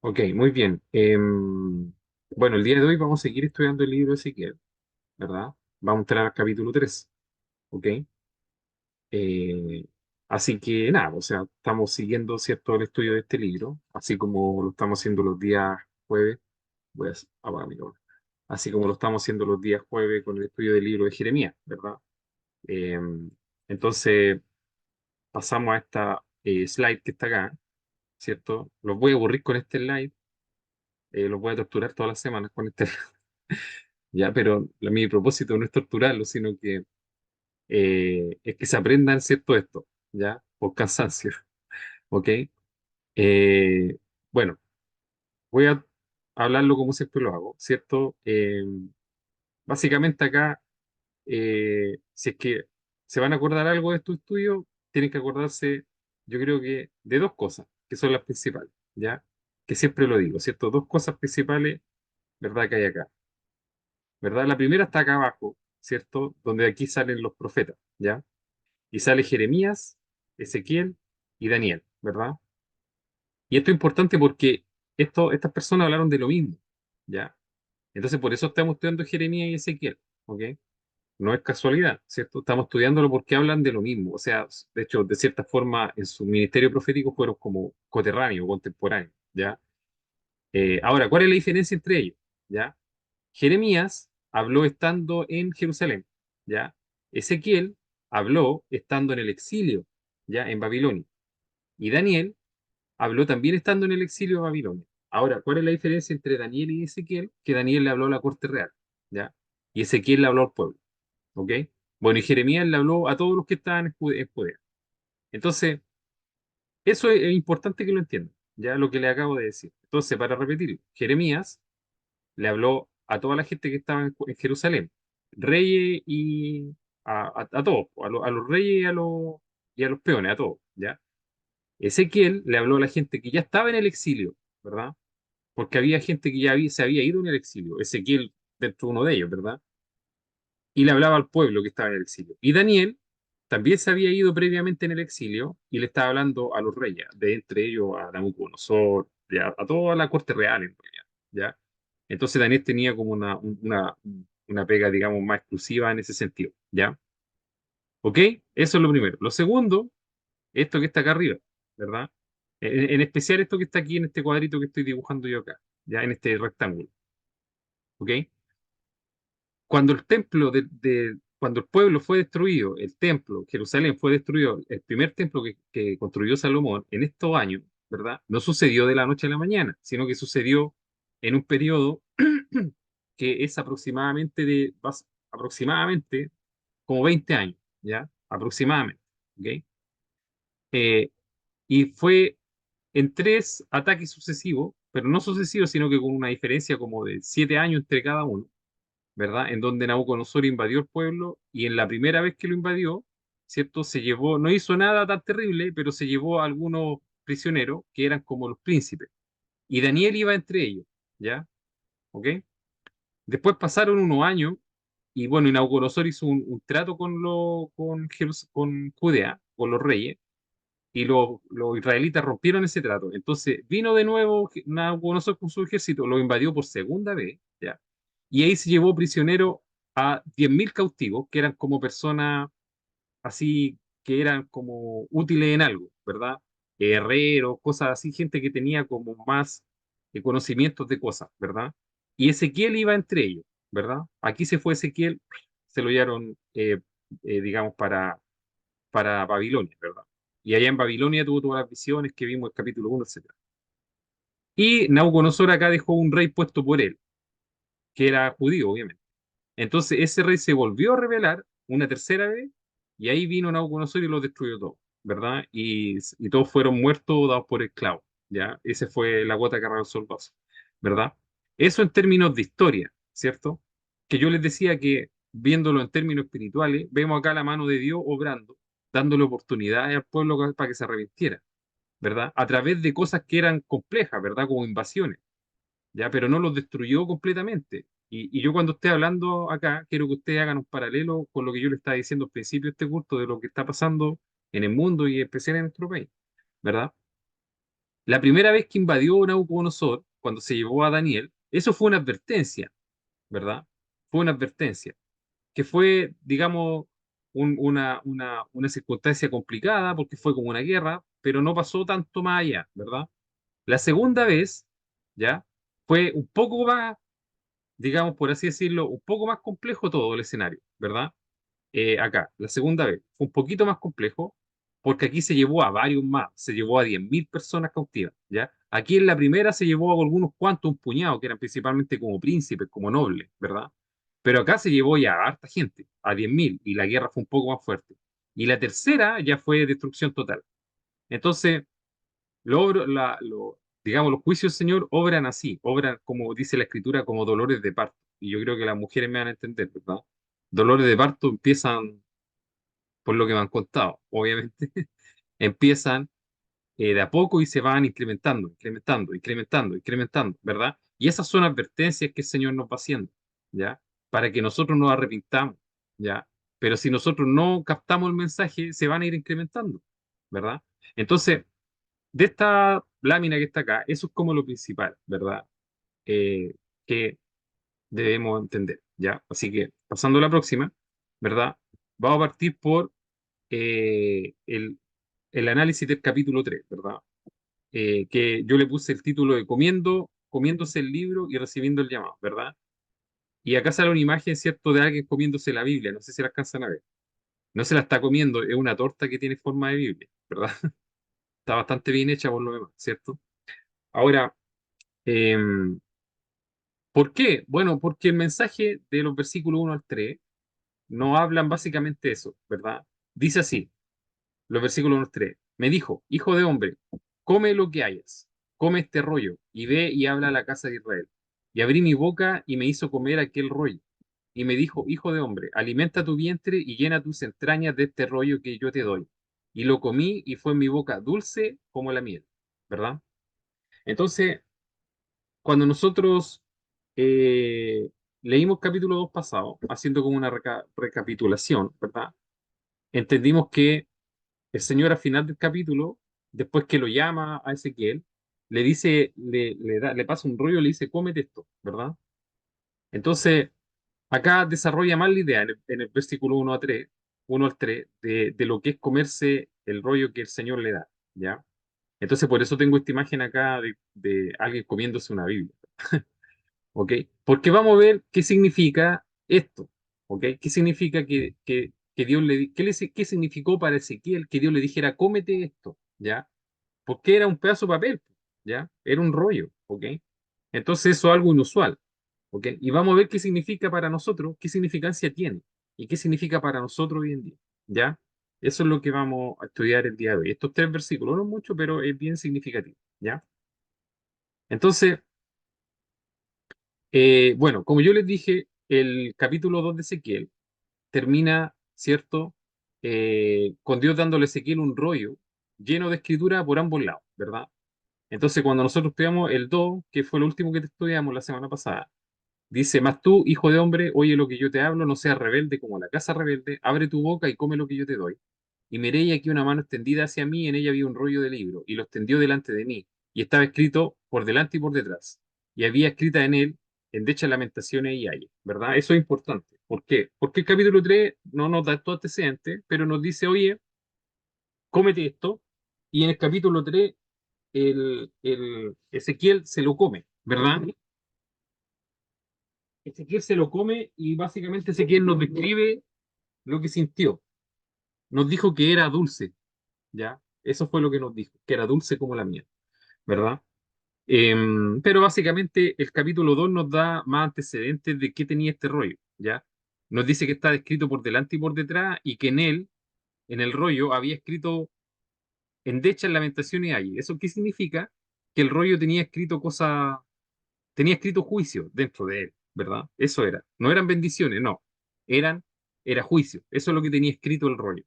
Ok, muy bien. Bueno, el día de hoy vamos a seguir estudiando el libro de Ezequiel, ¿verdad? Vamos a entrar al capítulo 3, ¿ok? Eh, Así que nada, o sea, estamos siguiendo, ¿cierto?, el estudio de este libro, así como lo estamos haciendo los días jueves. Voy a apagar mi cámara. Así como lo estamos haciendo los días jueves con el estudio del libro de Jeremías, ¿verdad? Entonces, pasamos a esta slide que está acá, ¿cierto? Los voy a aburrir con este slide, los voy a torturar todas las semanas con este. Ya, pero mi propósito no es torturarlo, sino que es que se aprendan, ¿cierto? Esto, ¿ya? Por cansancio, ¿ok? Eh, bueno, voy a hablarlo como siempre lo hago, ¿cierto? Básicamente acá, si es que se van a acordar algo de estos estudios, tienen que acordarse, yo creo que de dos cosas, que son las principales, ¿ya? Que siempre lo digo, ¿cierto? Dos cosas principales, ¿verdad? Que hay acá. ¿Verdad? La primera está acá abajo, ¿cierto? Donde aquí salen los profetas, ¿ya? Y sale Jeremías, Ezequiel y Daniel, ¿verdad? Y esto es importante porque estas personas hablaron de lo mismo, ¿ya? Entonces, por eso estamos estudiando Jeremías y Ezequiel, ¿ok? No es casualidad, ¿cierto? Estamos estudiándolo porque hablan de lo mismo. O sea, de hecho, de cierta forma, en su ministerio profético fueron como coterráneos, contemporáneos, ¿ya? Ahora, ¿cuál es la diferencia entre ellos? ¿Ya? Jeremías habló estando en Jerusalén, ¿ya? Ezequiel habló estando en el exilio, ¿ya? En Babilonia. Y Daniel habló también estando en el exilio de Babilonia. Ahora, ¿cuál es la diferencia entre Daniel y Ezequiel? Que Daniel le habló a la corte real, ¿ya? Y Ezequiel le habló al pueblo, ¿ok? Bueno, y Jeremías le habló a todos los que estaban en Judea. Entonces, eso es importante que lo entiendan, ya lo que le acabo de decir. Entonces, para repetir, Jeremías le habló a toda la gente que estaba en Jerusalén, reyes y a todos, a los reyes y a los peones, a todos, ¿ya? Ezequiel le habló a la gente que ya estaba en el exilio, ¿verdad? Porque había gente que se había ido en el exilio, Ezequiel dentro de uno de ellos, ¿verdad? Y le hablaba al pueblo que estaba en el exilio. Y Daniel también se había ido previamente en el exilio y le estaba hablando a los reyes, de entre ellos a Nabucodonosor, ya, a toda la corte real en realidad, ¿ya? Entonces Daniel tenía como una pega, digamos, más exclusiva en ese sentido, ¿ya? ¿Ok? Eso es lo primero. Lo segundo, esto que está acá arriba, ¿verdad? En especial esto que está aquí en este cuadrito que estoy dibujando yo acá, ¿ya? En este rectángulo, ¿ok? Cuando el templo cuando el pueblo fue destruido, el templo, Jerusalén fue destruido, el primer templo que construyó Salomón en estos años, ¿verdad? No sucedió de la noche a la mañana, sino que sucedió en un periodo que es aproximadamente como 20 años, ¿ya? Aproximadamente, ¿ok? Eh, y fue en tres ataques sucesivos, pero no sucesivos, sino que con una diferencia como de 7 años entre cada uno, ¿verdad? En donde Nabucodonosor invadió el pueblo y en la primera vez que lo invadió, ¿cierto? Se llevó, no hizo nada tan terrible, pero se llevó a algunos prisioneros que eran como los príncipes. Y Daniel iba entre ellos, ¿ya? ¿Ok? Después pasaron unos años y bueno, y Nabucodonosor hizo un trato con Judea, con los reyes, y los israelitas rompieron ese trato. Entonces vino de nuevo Nabucodonosor con su ejército, lo invadió por segunda vez, ¿ya? Y ahí se llevó prisionero a 10.000 cautivos, que eran como personas así, que eran como útiles en algo, ¿verdad? Herreros, cosas así, gente que tenía como más conocimientos de cosas, ¿verdad? Y Ezequiel iba entre ellos, ¿verdad? Aquí se fue Ezequiel, se lo llevaron, digamos, para Babilonia, ¿verdad? Y allá en Babilonia tuvo todas las visiones que vimos en el capítulo 1, etcétera. Y Nabucodonosor acá dejó un rey puesto por él, que era judío, obviamente. Entonces ese rey se volvió a rebelar una tercera vez y ahí vino Nabucodonosor y lo destruyó todo, ¿verdad? Y todos fueron muertos dados por esclavos, ¿ya? Esa fue la gota que rebasó el vaso, ¿verdad? Eso en términos de historia, ¿cierto? Que yo les decía que viéndolo en términos espirituales, vemos acá la mano de Dios obrando, dándole oportunidades al pueblo para que se arrepintiera, ¿verdad? A través de cosas que eran complejas, ¿verdad? Como invasiones, ¿ya? Pero no los destruyó completamente. Y yo cuando esté hablando acá, quiero que ustedes hagan un paralelo con lo que yo les estaba diciendo al principio de este curso, de lo que está pasando en el mundo y especialmente en nuestro país, ¿verdad? La primera vez que invadió Nabucodonosor, cuando se llevó a Daniel, eso fue una advertencia, ¿verdad? Fue una advertencia, que fue, digamos, una circunstancia complicada porque fue como una guerra, pero no pasó tanto más allá, ¿verdad? La segunda vez, ¿ya? Fue un poco más, digamos, por así decirlo, un poco más complejo todo el escenario, ¿verdad? Acá, la segunda vez, fue un poquito más complejo, porque aquí se llevó a varios más, se llevó a 10.000 personas cautivas, ¿ya? Aquí en la primera se llevó a algunos cuantos, un puñado, que eran principalmente como príncipes, como nobles, ¿verdad? Pero acá se llevó ya a harta gente, a 10.000, y la guerra fue un poco más fuerte. Y la tercera ya fue destrucción total. Entonces, digamos, los juicios del Señor obran así, obran, como dice la Escritura, como dolores de parto. Y yo creo que las mujeres me van a entender, ¿verdad? Dolores de parto empiezan, por lo que me han contado, obviamente, empiezan de a poco y se van incrementando, incrementando, incrementando, incrementando, ¿verdad? Y esas son advertencias que el Señor nos va haciendo, ¿ya? Para que nosotros nos arrepintamos, ¿ya? Pero si nosotros no captamos el mensaje, se van a ir incrementando, ¿verdad? Entonces, de esta lámina que está acá, eso es como lo principal, ¿verdad? Que debemos entender, ¿ya? Así que, pasando a la próxima, ¿verdad? Vamos a partir por el análisis del capítulo 3, ¿verdad? Que yo le puse el título de comiéndose el libro y recibiendo el llamado, ¿verdad? Y acá sale una imagen, ¿cierto?, de alguien comiéndose la Biblia, no sé si la alcanzan a ver. No se la está comiendo, es una torta que tiene forma de Biblia, ¿verdad? Está bastante bien hecha por lo demás, ¿cierto? Ahora, eh, ¿por qué? Bueno, porque el mensaje de los versículos 1 al 3 nos hablan básicamente eso, ¿verdad? Dice así, los versículos 1 al 3. Me dijo, hijo de hombre, come lo que hayas, come este rollo, y ve y habla a la casa de Israel. Y abrí mi boca y me hizo comer aquel rollo. Y me dijo, hijo de hombre, alimenta tu vientre y llena tus entrañas de este rollo que yo te doy. Y lo comí y fue en mi boca dulce como la miel, ¿verdad? Entonces, cuando nosotros leímos capítulo 2 pasado, haciendo como una recapitulación, ¿verdad? Entendimos que el Señor al final del capítulo, después que lo llama a Ezequiel, le dice, le pasa un rollo y le dice, cómete esto, ¿verdad? Entonces, acá desarrolla más la idea en el versículo 1 a 3, 1 al 3, de lo que es comerse el rollo que el Señor le da, ¿ya? Entonces, por eso tengo esta imagen acá de alguien comiéndose una Biblia. ¿Ok? Porque vamos a ver qué significa esto, ¿ok? ¿Qué significa que Dios qué significó para Ezequiel que Dios le dijera, cómete esto, ¿ya? Porque era un pedazo de papel, ¿ya? Era un rollo, ¿ok? Entonces eso es algo inusual, ¿ok? Y vamos a ver qué significa para nosotros, qué significancia tiene y qué significa para nosotros hoy en día, ¿ya? Eso es lo que vamos a estudiar el día de hoy. Estos tres versículos, no mucho, pero es bien significativo, ¿ya? Entonces, bueno, como yo les dije, el capítulo 2 de Ezequiel termina, ¿cierto? Con Dios dándole a Ezequiel un rollo lleno de escritura por ambos lados, ¿verdad? Entonces, cuando nosotros estudiamos el 2, que fue lo último que estudiamos la semana pasada, dice, mas tú, hijo de hombre, oye lo que yo te hablo, no seas rebelde como la casa rebelde, abre tu boca y come lo que yo te doy. Y miré y aquí una mano extendida hacia mí, y en ella había un rollo de libro, y lo extendió delante de mí, y estaba escrito por delante y por detrás, y había escrita en él, endechas, lamentaciones y ayes, ¿verdad? Eso es importante. ¿Por qué? Porque el capítulo 3 no nos da todo antecedente, pero nos dice, oye, cómete esto, y en el capítulo 3 el Ezequiel se lo come, ¿verdad? Ezequiel se lo come y básicamente Ezequiel nos describe lo que sintió. Nos dijo que era dulce, ¿ya? Eso fue lo que nos dijo, que era dulce como la miel, ¿verdad? Pero básicamente el capítulo 2 nos da más antecedentes de qué tenía este rollo, ¿ya? Nos dice que está descrito por delante y por detrás y que en él, en el rollo, había escrito endechas, lamentaciones y ayes. ¿Eso qué significa? Que el rollo tenía escrito cosas, tenía escrito juicio dentro de él, ¿verdad? Eso era. No eran bendiciones, no. Eran, era juicio. Eso es lo que tenía escrito el rollo.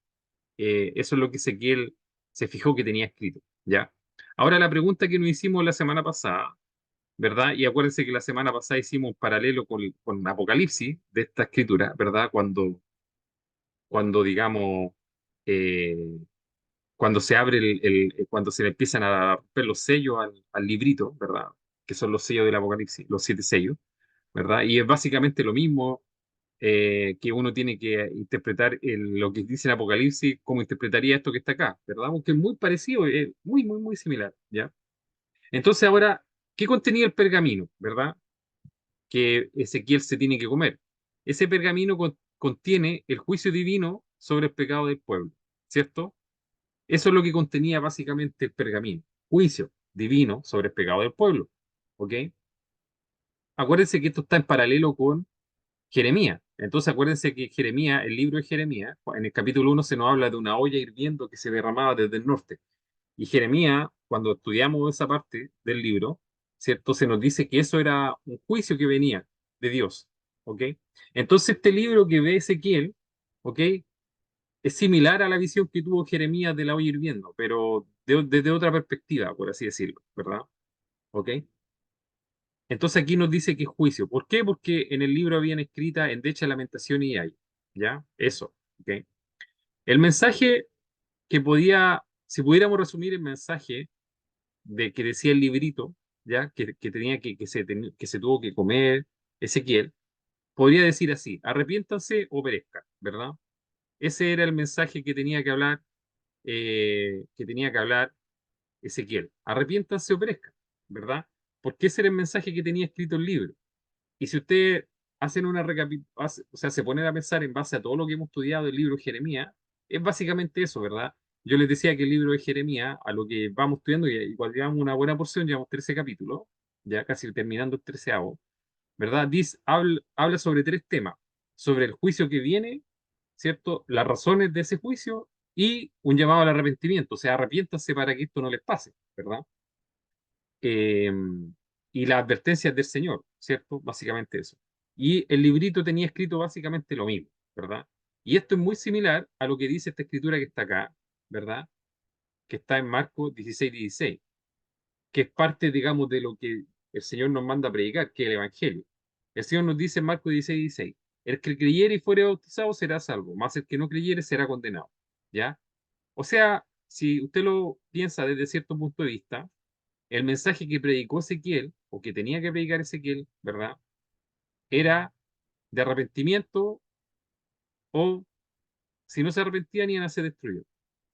Eso es lo que Ezequiel se fijó que tenía escrito, ¿ya? Ahora la pregunta que nos hicimos la semana pasada, ¿verdad? Y acuérdense que la semana pasada hicimos un paralelo con Apocalipsis de esta escritura, ¿verdad? Cuando digamos, eh, cuando se abre cuando se le empiezan a romper los sellos al librito, ¿verdad? Que son los sellos del Apocalipsis, los 7 sellos, ¿verdad? Y es básicamente lo mismo que uno tiene que interpretar lo que dice el Apocalipsis, como interpretaría esto que está acá, ¿verdad? Porque es muy parecido, es muy, muy, muy similar, ¿ya? Entonces ahora, ¿qué contenía el pergamino, ¿verdad? Que Ezequiel se tiene que comer. Ese pergamino contiene el juicio divino sobre el pecado del pueblo, ¿cierto? Eso es lo que contenía básicamente el pergamino, juicio divino sobre el pecado del pueblo, ¿ok? Acuérdense que esto está en paralelo con Jeremías. Entonces acuérdense que Jeremías, el libro de Jeremías, en el capítulo 1 se nos habla de una olla hirviendo que se derramaba desde el norte. Y Jeremías, cuando estudiamos esa parte del libro, ¿cierto? Se nos dice que eso era un juicio que venía de Dios, ¿ok? Entonces este libro que ve Ezequiel, ¿ok? Es similar a la visión que tuvo Jeremías de la olla hirviendo, pero desde otra perspectiva, por así decirlo, ¿verdad? ¿Ok? Entonces aquí nos dice que es juicio. ¿Por qué? Porque en el libro habían escrita en Decha, Lamentación y Ay. ¿Ya? Eso. ¿Ok? El mensaje que podía, si pudiéramos resumir el mensaje de que decía el librito, ¿ya? Que tenía que se tuvo que comer Ezequiel, podría decir así: arrepiéntanse o perezcan, ¿verdad? Ese era el mensaje que tenía que hablar Ezequiel. Arrepiéntanse o perezcan, ¿verdad? Porque ese era el mensaje que tenía escrito el libro. Y si ustedes hacen una recapitulación, o sea, se ponen a pensar en base a todo lo que hemos estudiado del libro de Jeremías, es básicamente eso, ¿verdad? Yo les decía que el libro de Jeremías, a lo que vamos estudiando, y igual llevamos una buena porción, llevamos 13 capítulos, ya casi terminando el 13º, ¿verdad? Habla sobre 3 temas: sobre el juicio que viene, ¿cierto? Las razones de ese juicio y un llamado al arrepentimiento, o sea, arrepiéntanse para que esto no les pase, ¿verdad? eh, y las advertencias del Señor, ¿cierto? Básicamente eso. Y el librito tenía escrito básicamente lo mismo, ¿verdad? Y esto es muy similar a lo que dice esta escritura que está acá, ¿verdad? Que está en Marcos 16:16, que es parte, digamos, de lo que el Señor nos manda a predicar, que es el Evangelio. El Señor nos dice en Marcos 16:16: el que creyere y fuere bautizado será salvo, mas el que no creyere será condenado, ¿ya? O sea, si usted lo piensa desde cierto punto de vista, el mensaje que predicó Ezequiel, o que tenía que predicar Ezequiel, ¿verdad? Era de arrepentimiento, o si no se arrepentían iban a ser destruidos,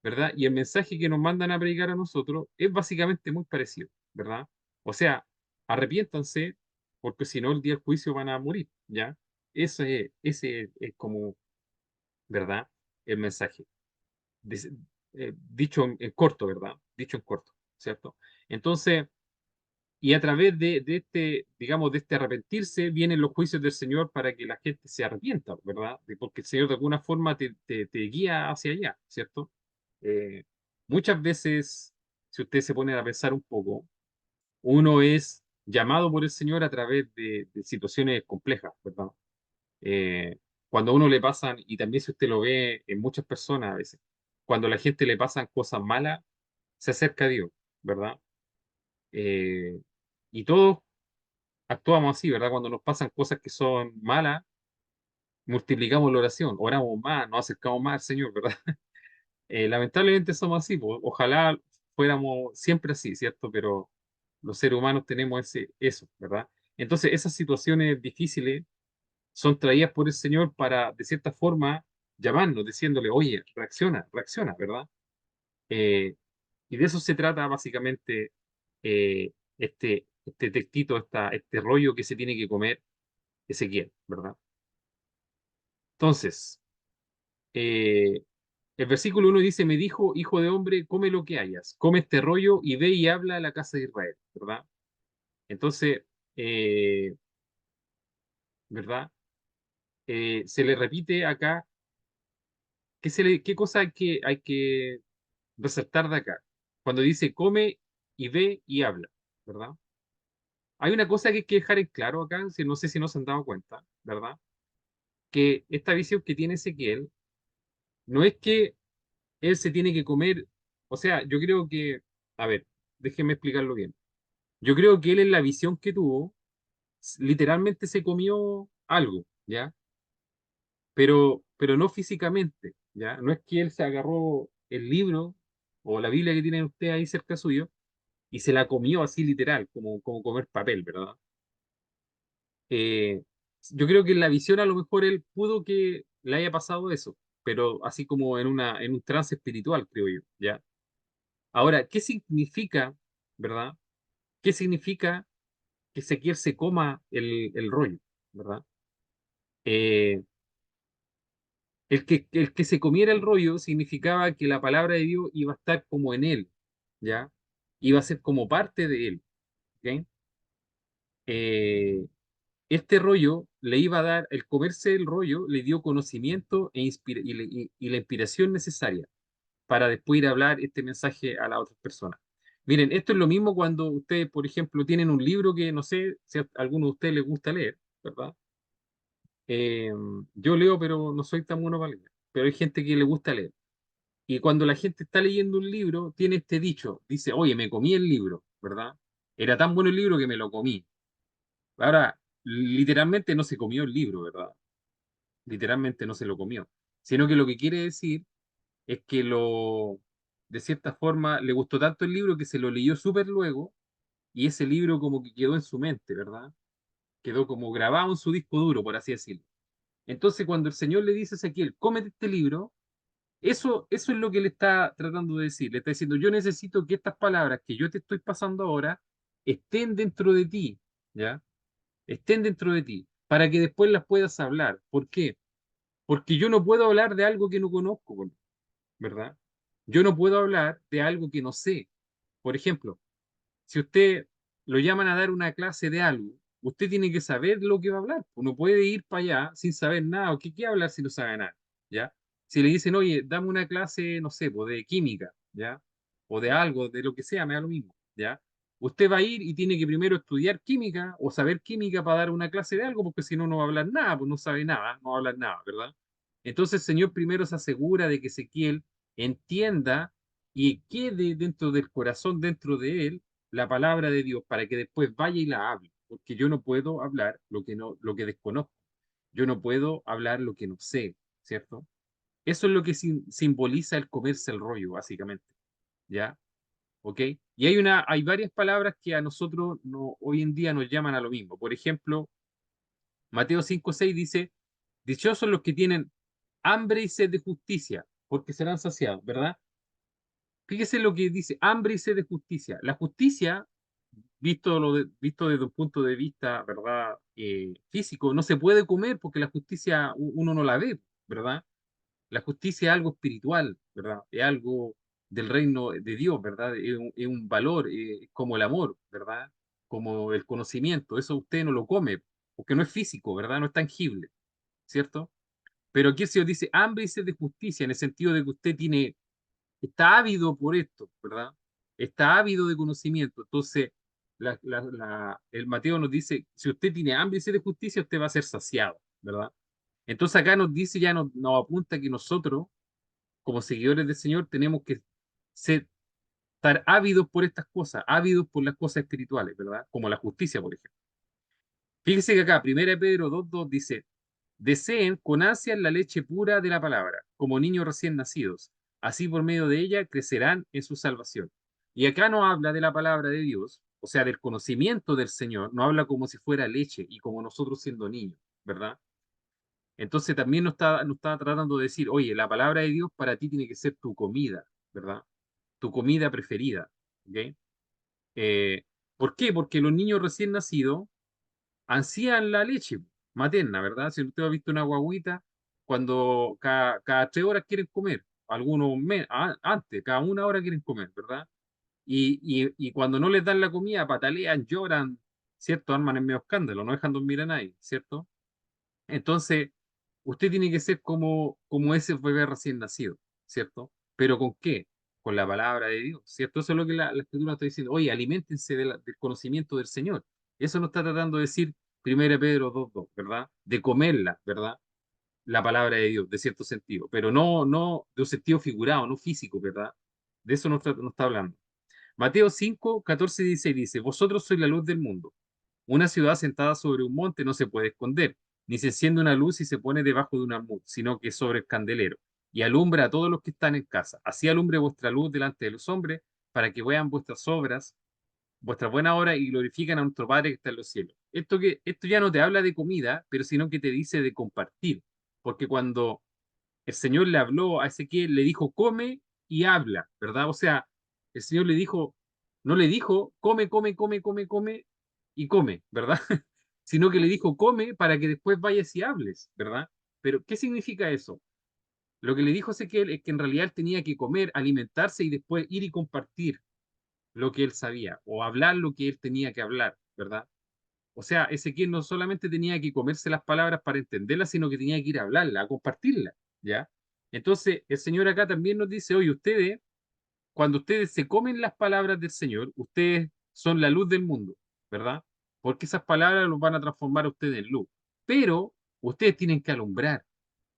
¿verdad? Y el mensaje que nos mandan a predicar a nosotros es básicamente muy parecido, ¿verdad? O sea, arrepiéntanse, porque si no el día del juicio van a morir, ¿ya? Ese es como, ¿verdad? El mensaje. Dice- dicho en corto, ¿verdad? Dicho en corto, ¿cierto? Entonces, y a través de este, digamos, de este arrepentirse, vienen los juicios del Señor para que la gente se arrepienta, ¿verdad? Porque el Señor de alguna forma te guía hacia allá, ¿cierto? Eh, Muchas veces, si ustedes se ponen a pensar un poco, uno es llamado por el Señor a través de situaciones complejas, ¿verdad? Cuando a uno le pasan, y también si usted lo ve en muchas personas a veces, cuando a la gente le pasan cosas malas, se acerca a Dios, ¿verdad? Eh, y todos actuamos así, ¿verdad? Cuando nos pasan cosas que son malas, multiplicamos la oración, oramos más, nos acercamos más al Señor, ¿verdad? Lamentablemente somos así, pues, ojalá fuéramos siempre así, ¿cierto? Pero los seres humanos tenemos eso, ¿verdad? Entonces, esas situaciones difíciles son traídas por el Señor para, de cierta forma, llamarnos, diciéndole: oye, reacciona, reacciona, ¿verdad? Eh, y de eso se trata básicamente este textito, este rollo que se tiene que comer Ezequiel, ¿verdad? Entonces, eh, el versículo 1 dice: me dijo, hijo de hombre, come lo que hayas, come este rollo y ve y habla a la casa de Israel, ¿verdad? Entonces, eh, ¿verdad? Se le repite acá, ¿qué cosa hay que resaltar de acá? Cuando dice come y ve y habla, ¿verdad? Hay una cosa que hay que dejar en claro acá, no sé si no se han dado cuenta, ¿verdad? Que esta visión que tiene Ezequiel no es que él se tiene que comer, o sea, yo creo que, a ver, déjeme explicarlo bien. Yo creo que él en la visión que tuvo, literalmente se comió algo, ¿ya? Pero no físicamente, ¿ya? No es que él se agarró el libro o la Biblia que tienen ustedes ahí cerca suyo, y se la comió así literal, como comer papel, ¿verdad? Eh, yo creo que en la visión a lo mejor él pudo que le haya pasado eso, pero así como en un trance espiritual, creo yo, ¿ya? Ahora, ¿qué significa, verdad? ¿Qué significa que Ezequiel se coma el rollo, ¿verdad? Eh, el que se comiera el rollo significaba que la palabra de Dios iba a estar como en él, ¿ya? Iba a ser como parte de él, ¿ok? Eh, este rollo le iba a dar, el comerse el rollo le dio conocimiento y la inspiración necesaria para después ir a hablar este mensaje a las otras personas. Miren, esto es lo mismo cuando ustedes, por ejemplo, tienen un libro que no sé si a alguno de ustedes les gusta leer, ¿verdad? Eh, yo leo, pero no soy tan bueno para leer, pero hay gente que le gusta leer. Y cuando la gente está leyendo un libro, tiene este dicho, dice, oye, me comí el libro, ¿verdad? Era tan bueno el libro que me lo comí. Ahora, literalmente no se comió el libro, ¿verdad? Literalmente no se lo comió, sino que lo que quiere decir es que de cierta forma, le gustó tanto el libro que se lo leyó súper luego y ese libro como que quedó en su mente, ¿verdad? Quedó como grabado en su disco duro, por así decirlo. Entonces, cuando el Señor le dice a Ezequiel, cómete este libro, eso es lo que le está tratando de decir. Le está diciendo, yo necesito que estas palabras que yo te estoy pasando ahora estén dentro de ti, ¿ya? Estén dentro de ti, para que después las puedas hablar. ¿Por qué? Porque yo no puedo hablar de algo que no conozco, ¿verdad? Yo no puedo hablar de algo que no sé. Por ejemplo, si usted lo llaman a dar una clase de algo, usted tiene que saber lo que va a hablar. Uno puede ir para allá sin saber nada. ¿O qué hablar si no sabe nada? ¿Ya? Si le dicen, oye, dame una clase, no sé, pues, de química, ¿ya? O de algo, de lo que sea, me da lo mismo, ¿ya? Usted va a ir y tiene que primero estudiar química o saber química para dar una clase de algo, porque si no, no va a hablar nada, pues no sabe nada, no va a hablar nada, ¿verdad? Entonces el Señor primero se asegura de que Ezequiel entienda y quede dentro del corazón, dentro de él, la palabra de Dios para que después vaya y la hable, porque yo no puedo hablar lo que desconozco, yo no puedo hablar lo que no sé, ¿cierto? Eso es lo que simboliza el comerse el rollo, básicamente, ¿ya? ¿Ok? Y hay varias palabras que a nosotros no, hoy en día nos llaman a lo mismo. Por ejemplo, Mateo 5:6 dice, dichosos los que tienen hambre y sed de justicia, porque serán saciados, ¿verdad? Fíjese lo que dice, hambre y sed de justicia. La justicia visto desde un punto de vista, ¿verdad? Físico, no se puede comer porque la justicia uno no la ve, ¿verdad? La justicia es algo espiritual, ¿verdad? Es algo del reino de Dios, ¿verdad? Es un valor, como el amor, ¿verdad? Como el conocimiento, eso usted no lo come, porque no es físico, ¿verdad? No es tangible, ¿cierto? Pero aquí el Señor dice hambre y sed de justicia, en el sentido de que usted está ávido por esto, ¿verdad? Está ávido de conocimiento. Entonces, el Mateo nos dice, si usted tiene hambre y sed de justicia, usted va a ser saciado, ¿verdad? Entonces acá nos dice, ya nos apunta que nosotros, como seguidores del Señor, tenemos que ser, estar ávidos por estas cosas, ávidos por las cosas espirituales, ¿verdad? Como la justicia, por ejemplo. Fíjese que acá, 1 Pedro 2:2 dice, deseen con ansia la leche pura de la palabra, como niños recién nacidos. Así por medio de ella crecerán en su salvación. Y acá no habla de la palabra de Dios, o sea, del conocimiento del Señor, no habla como si fuera leche y como nosotros siendo niños, ¿verdad? Entonces también nos está tratando de decir, oye, la palabra de Dios para ti tiene que ser tu comida, ¿verdad? Tu comida preferida, ¿ok? Eh, ¿Por qué? Porque los niños recién nacidos ansían la leche materna, ¿verdad? Si usted ha visto una guagüita, cuando cada 3 horas quieren comer, algunos antes, cada 1 hora quieren comer, ¿verdad? Y cuando no les dan la comida, patalean, lloran, ¿cierto? Arman en medio escándalo, no dejan dormir a nadie, ¿cierto? Entonces, usted tiene que ser como ese bebé recién nacido, ¿cierto? ¿Pero con qué? Con la palabra de Dios, ¿cierto? Eso es lo que la Escritura está diciendo. Oye, aliméntense del conocimiento del Señor. Eso nos está tratando de decir 1 Pedro 2:2, ¿verdad? De comerla, ¿verdad? La palabra de Dios, de cierto sentido, pero no de un sentido figurado, no físico, ¿verdad? De eso nos está hablando. Mateo 5:14 y 16 dice, vosotros sois la luz del mundo. Una ciudad sentada sobre un monte no se puede esconder, ni se enciende una luz y se pone debajo de un almud, sino que sobre el candelero, y alumbra a todos los que están en casa. Así alumbre vuestra luz delante de los hombres, para que vean vuestras obras, vuestras buenas obras y glorifiquen a nuestro Padre que está en los cielos. Esto ya no te habla de comida, pero sino que te dice de compartir. Porque cuando el Señor le habló a Ezequiel, le dijo, come y habla, ¿verdad? O sea, el Señor le dijo, no le dijo, come, come, come, come, come y come, ¿verdad? Sino que le dijo, come para que después vayas y hables, ¿verdad? Pero, ¿qué significa eso? Lo que le dijo Ezequiel es que en realidad él tenía que comer, alimentarse y después ir y compartir lo que él sabía o hablar lo que él tenía que hablar, ¿verdad? O sea, Ezequiel no solamente tenía que comerse las palabras para entenderlas, sino que tenía que ir a hablarlas, a compartirlas, ¿ya? Entonces, el Señor acá también nos dice, oye, ustedes, cuando ustedes se comen las palabras del Señor, ustedes son la luz del mundo, ¿verdad? Porque esas palabras los van a transformar a ustedes en luz. Pero ustedes tienen que alumbrar,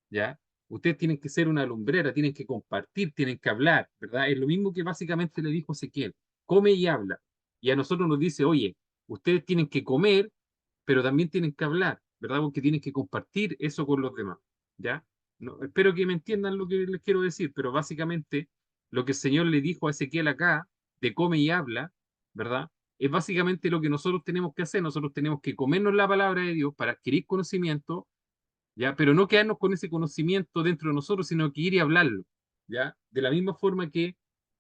¿ya? Ustedes tienen que ser una lumbrera, tienen que compartir, tienen que hablar, ¿verdad? Es lo mismo que básicamente le dijo Ezequiel, come y habla. Y a nosotros nos dice, oye, ustedes tienen que comer, pero también tienen que hablar, ¿verdad? Porque tienen que compartir eso con los demás, ¿ya? No, espero que me entiendan lo que les quiero decir, pero básicamente lo que el Señor le dijo a Ezequiel acá, de come y habla, ¿verdad? Es básicamente lo que nosotros tenemos que hacer. Nosotros tenemos que comernos la palabra de Dios para adquirir conocimiento, ¿ya? Pero no quedarnos con ese conocimiento dentro de nosotros, sino que ir y hablarlo, ¿ya? De la misma forma que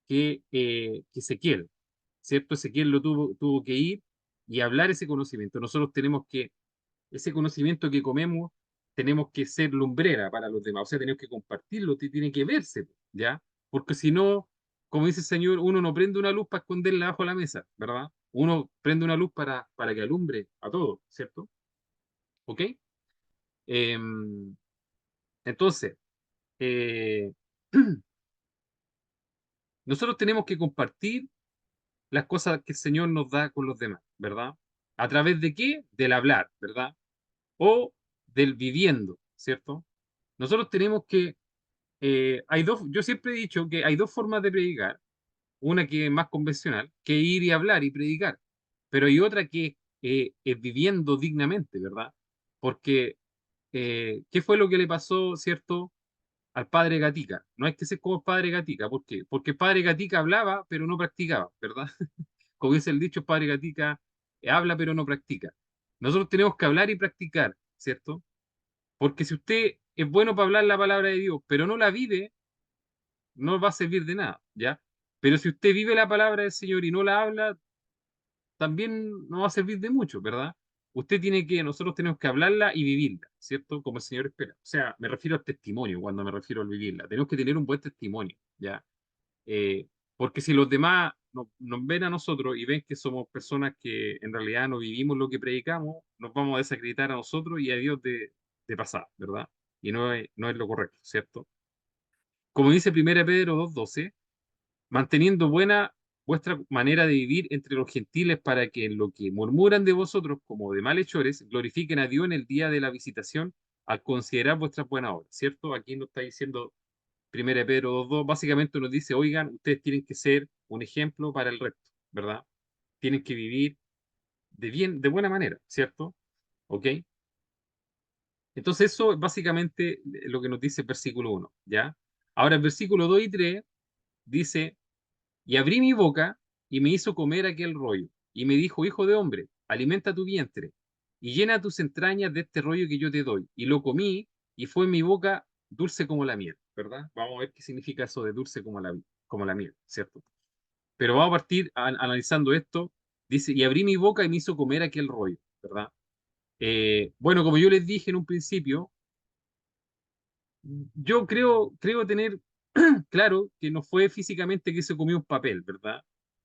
Ezequiel, ¿cierto? Ezequiel tuvo que ir y hablar ese conocimiento. Nosotros tenemos que, ese conocimiento que comemos, tenemos que ser lumbrera para los demás, o sea, tenemos que compartirlo, tiene que verse, ¿ya? Porque si no, como dice el Señor, uno no prende una luz para esconderla bajo la mesa, ¿verdad? Uno prende una luz para que alumbre a todos, ¿cierto? ¿Ok? Em, entonces, eh, nosotros tenemos que compartir las cosas que el Señor nos da con los demás, ¿verdad? ¿A través de qué? Del hablar, ¿verdad? O del viviendo, ¿cierto? Nosotros tenemos que, hay dos, yo siempre he dicho que hay dos formas de predicar, una que es más convencional, que ir y hablar y predicar, pero hay otra que es viviendo dignamente, ¿verdad? Porque, ¿qué fue lo que le pasó, ¿cierto? Al padre Gatica. No hay que ser como el padre Gatica. ¿Por qué? Porque el padre Gatica hablaba, pero no practicaba, ¿verdad? Como dice el dicho, el padre Gatica habla, pero no practica. Nosotros tenemos que hablar y practicar, ¿cierto? Porque si usted es bueno para hablar la palabra de Dios, pero no la vive, no va a servir de nada, ¿ya? Pero si usted vive la palabra del Señor y no la habla, también no va a servir de mucho, ¿verdad? Nosotros tenemos que hablarla y vivirla, ¿cierto? Como el Señor espera. O sea, me refiero al testimonio cuando me refiero al vivirla. Tenemos que tener un buen testimonio, ¿ya? Porque si los demás nos ven a nosotros y ven que somos personas que en realidad no vivimos lo que predicamos, nos vamos a desacreditar a nosotros y a Dios de pasar, ¿verdad? Y no es lo correcto, ¿cierto? Como dice 1 Pedro 2:12, manteniendo buena vuestra manera de vivir entre los gentiles para que en lo que murmuran de vosotros como de malhechores, glorifiquen a Dios en el día de la visitación al considerar vuestras buenas obras, ¿cierto? Aquí nos está diciendo 1 Pedro 2:2, básicamente nos dice, oigan, ustedes tienen que ser un ejemplo para el resto, ¿verdad? Tienen que vivir de buena manera, ¿cierto? ¿Ok? Entonces eso es básicamente lo que nos dice el versículo 1, ¿ya? Ahora el versículo 2 y 3 dice, y abrí mi boca y me hizo comer aquel rollo. Y me dijo, hijo de hombre, alimenta tu vientre y llena tus entrañas de este rollo que yo te doy. Y lo comí y fue en mi boca dulce como la miel, ¿verdad? Vamos a ver qué significa eso de dulce como la miel, ¿cierto? Pero vamos a partir analizando esto. Dice, y abrí mi boca y me hizo comer aquel rollo, ¿verdad? Bueno, como yo les dije en un principio, yo creo tener claro que no fue físicamente que se comió un papel, ¿verdad?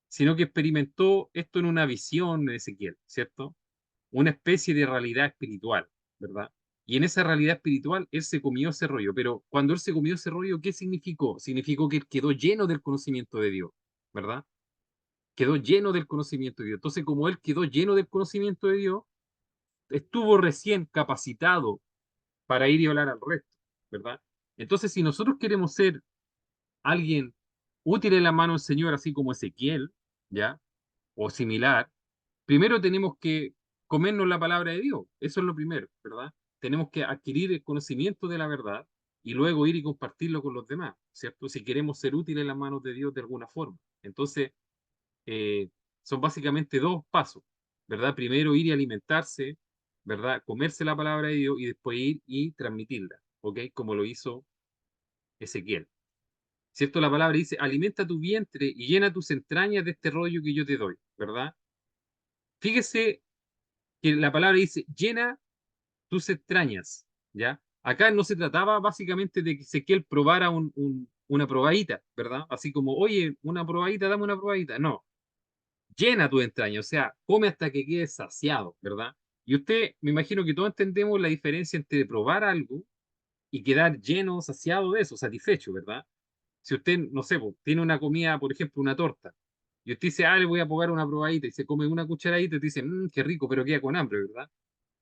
Sino que experimentó esto en una visión de Ezequiel, ¿cierto? Una especie de realidad espiritual, ¿verdad? Y en esa realidad espiritual él se comió ese rollo, pero cuando él se comió ese rollo, ¿qué significó? Significó que él quedó lleno del conocimiento de Dios, ¿verdad? Quedó lleno del conocimiento de Dios. Entonces, como él quedó lleno del conocimiento de Dios, estuvo recién capacitado para ir y hablar al resto, ¿verdad? Entonces, si nosotros queremos ser alguien útil en la mano del Señor, así como Ezequiel, ¿ya? O similar, primero tenemos que comernos la palabra de Dios. Eso es lo primero, ¿verdad? Tenemos que adquirir el conocimiento de la verdad y luego ir y compartirlo con los demás, ¿cierto? Si queremos ser útiles en las manos de Dios de alguna forma. Entonces, eh, son básicamente dos pasos, ¿verdad? Primero ir y alimentarse, ¿verdad? Comerse la palabra de Dios y después ir y transmitirla, ¿ok? Como lo hizo Ezequiel. ¿Cierto? La palabra dice, alimenta tu vientre y llena tus entrañas de este rollo que yo te doy, ¿verdad? Fíjese que la palabra dice, llena tus entrañas, ¿ya? Acá no se trataba básicamente de que Ezequiel probara una probadita, ¿verdad? Así como, oye, una probadita, dame una probadita. No, llena tu entraña, o sea, come hasta que quedes saciado, ¿verdad? Y usted, me imagino que todos entendemos la diferencia entre probar algo y quedar lleno, saciado de eso, satisfecho, ¿verdad? Si usted, no sé, po, tiene una comida, por ejemplo, una torta, y usted dice, ah, le voy a poner una probadita, y se come una cucharadita, y te dice, qué rico, pero queda con hambre, ¿verdad?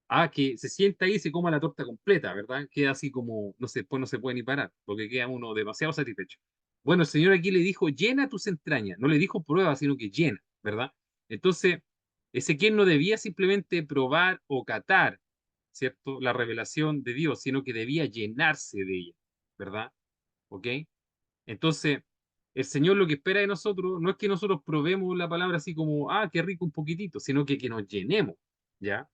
Ah, que se sienta ahí y se coma la torta completa, ¿verdad? Queda así como, no sé, pues no se puede ni parar, porque queda uno demasiado satisfecho. Bueno, el Señor aquí le dijo, llena tus entrañas, no le dijo prueba, sino que llena, ¿verdad? Entonces, Ezequiel no debía simplemente probar o catar, ¿cierto? La revelación de Dios, sino que debía llenarse de ella, ¿verdad? ¿Ok? Entonces, el Señor lo que espera de nosotros no es que nosotros probemos la palabra así como, ah, qué rico un poquitito, sino que nos llenemos, ¿ya?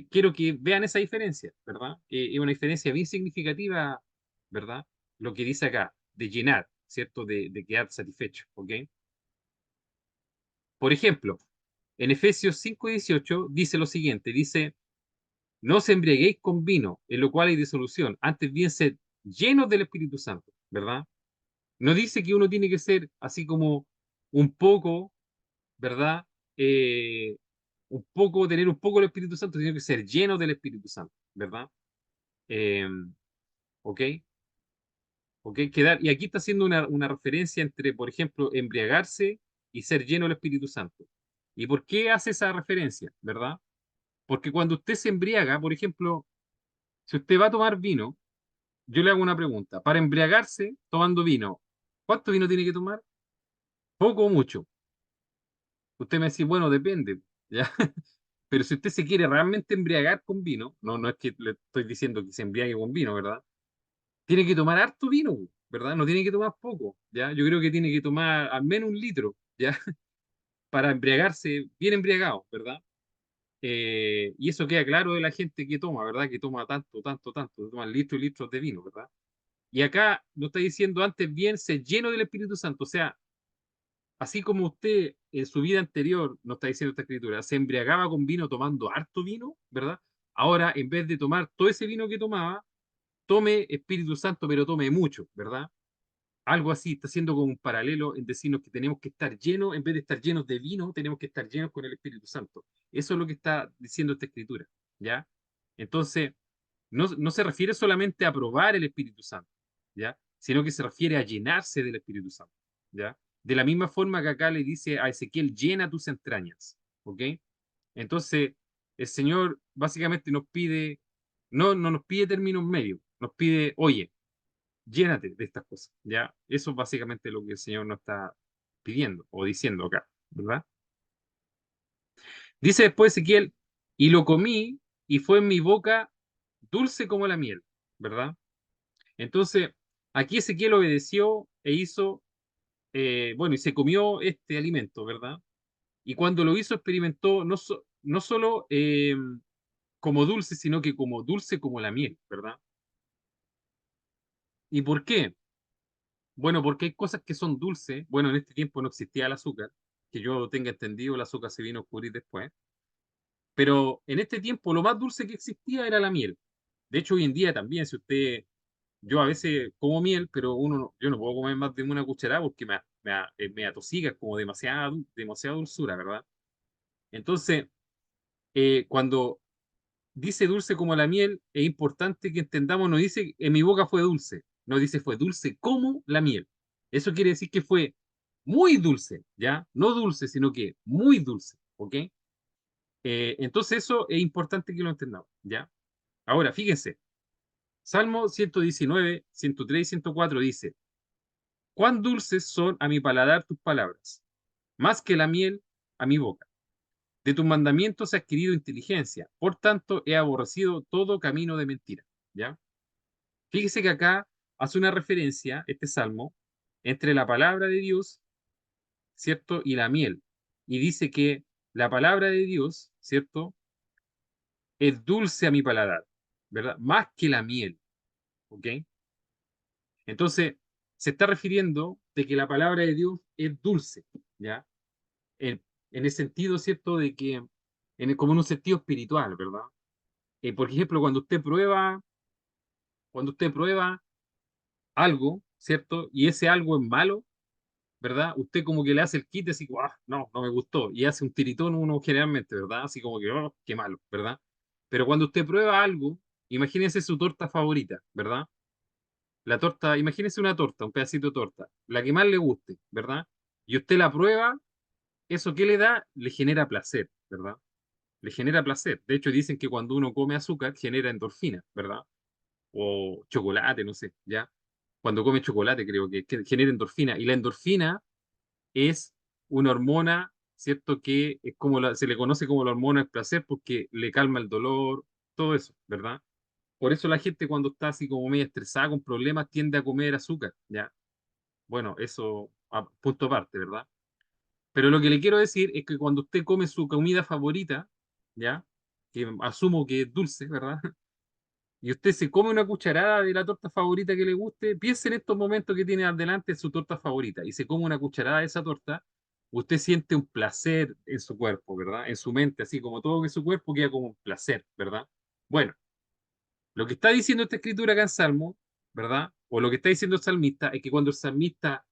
Quiero que vean esa diferencia, ¿verdad? Es una diferencia bien significativa, ¿verdad? Lo que dice acá, de llenar, ¿cierto? De quedar satisfecho, ¿ok? Por ejemplo, en Efesios 5:18 dice lo siguiente, dice, no os embriaguéis con vino, en lo cual hay disolución, antes bien sed llenos del Espíritu Santo, ¿verdad? No dice que uno tiene que ser así como un poco, ¿verdad? Eh, tener un poco el Espíritu Santo, sino que ser lleno del Espíritu Santo, ¿verdad? Eh, ¿Ok? ¿Ok? Y aquí está haciendo una referencia entre, por ejemplo, embriagarse y ser lleno del Espíritu Santo. ¿Y por qué hace esa referencia, verdad? Porque cuando usted se embriaga, por ejemplo, si usted va a tomar vino, yo le hago una pregunta. Para embriagarse tomando vino, ¿cuánto vino tiene que tomar? ¿Poco o mucho? Usted me dice, bueno, depende, ¿ya? Pero si usted se quiere realmente embriagar con vino, no es que le estoy diciendo que se embriague con vino, ¿verdad? Tiene que tomar harto vino, ¿verdad? No tiene que tomar poco, ¿ya? Yo creo que tiene que tomar al menos 1 litro, ¿ya? Para embriagarse bien embriagado, ¿verdad? Y eso queda claro de la gente que toma, ¿verdad? Que toma tanto, tanto, tanto, toma litros y litros de vino, ¿verdad? Y acá lo está diciendo antes bien, se lleno del Espíritu Santo, o sea, así como usted en su vida anterior, nos está diciendo esta escritura, se embriagaba con vino tomando harto vino, ¿verdad? Ahora, en vez de tomar todo ese vino que tomaba, tome Espíritu Santo, pero tome mucho, ¿verdad? Algo así, está haciendo como un paralelo en decirnos que tenemos que estar llenos, en vez de estar llenos de vino, tenemos que estar llenos con el Espíritu Santo. Eso es lo que está diciendo esta escritura, ¿ya? Entonces, no se refiere solamente a probar el Espíritu Santo, ¿ya? Sino que se refiere a llenarse del Espíritu Santo, ¿ya? De la misma forma que acá le dice a Ezequiel, llena tus entrañas, ¿ok? Entonces, el Señor básicamente nos pide, no nos pide términos medios, nos pide, oye, llénate de estas cosas, ¿ya? Eso es básicamente lo que el Señor nos está pidiendo o diciendo acá, ¿verdad? Dice después Ezequiel, y lo comí y fue en mi boca dulce como la miel, ¿verdad? Entonces, aquí Ezequiel obedeció e hizo, bueno, y se comió este alimento, ¿verdad? Y cuando lo hizo, experimentó no solo como dulce, sino que como dulce como la miel, ¿verdad? ¿Y por qué? Bueno, porque hay cosas que son dulces. Bueno, en este tiempo no existía el azúcar, que yo tenga entendido, el azúcar se vino a ocurrir después. Pero en este tiempo lo más dulce que existía era la miel. De hecho, hoy en día también, si usted, yo a veces como miel, pero yo no puedo comer más de una cucharada porque me atosiga, como demasiada dulzura, ¿verdad? Entonces, cuando dice dulce como la miel, es importante que entendamos, no dice en mi boca fue dulce, no dice fue dulce como la miel. Eso quiere decir que fue muy dulce, ¿ya? No dulce, sino que muy dulce, ¿ok? Entonces eso es importante que lo entendamos, ¿ya? Ahora, fíjense, Salmo 119, 103 y 104 dice, cuán dulces son a mi paladar tus palabras, más que la miel a mi boca. De tus mandamientos he adquirido inteligencia, por tanto he aborrecido todo camino de mentira, ¿ya? Fíjese que acá hace una referencia, este salmo, entre la palabra de Dios, ¿cierto? Y la miel. Y dice que la palabra de Dios, ¿cierto? Es dulce a mi paladar, ¿verdad? Más que la miel, ¿ok? Entonces, se está refiriendo de que la palabra de Dios es dulce, ¿ya? En, en el sentido, ¿cierto? De que, como en un sentido espiritual, ¿verdad? Por ejemplo, cuando usted prueba algo, ¿cierto? Y ese algo es malo, ¿verdad? Usted como que le hace el quite así, ah, no, no me gustó, y hace un tiritón uno generalmente, ¿verdad? Así como que, oh, qué malo, ¿verdad? Pero cuando usted prueba algo, imagínese su torta favorita, ¿verdad? La torta, imagínese una torta, un pedacito de torta, la que más le guste, ¿verdad? Y usted la prueba, ¿eso qué le da? Le genera placer, ¿verdad? Le genera placer. De hecho, dicen que cuando uno come azúcar genera endorfina, ¿verdad? O chocolate, no sé, ¿ya? Cuando come chocolate creo que genera endorfina. Y la endorfina es una hormona, ¿cierto? Que es como se le conoce como la hormona del placer porque le calma el dolor, todo eso, ¿verdad? Por eso la gente cuando está así como medio estresada con problemas tiende a comer azúcar, ¿ya? Bueno, eso a punto aparte, ¿verdad? Pero lo que le quiero decir es que cuando usted come su comida favorita, ¿ya? Que asumo que es dulce, ¿verdad? Y usted se come una cucharada de la torta favorita que le guste, piense en estos momentos que tiene adelante su torta favorita y se come una cucharada de esa torta, usted siente un placer en su cuerpo, ¿verdad? En su mente, así como todo que su cuerpo queda como un placer, ¿verdad? Bueno, lo que está diciendo esta escritura acá en Salmo, ¿verdad? O lo que está diciendo el salmista es que cuando el salmista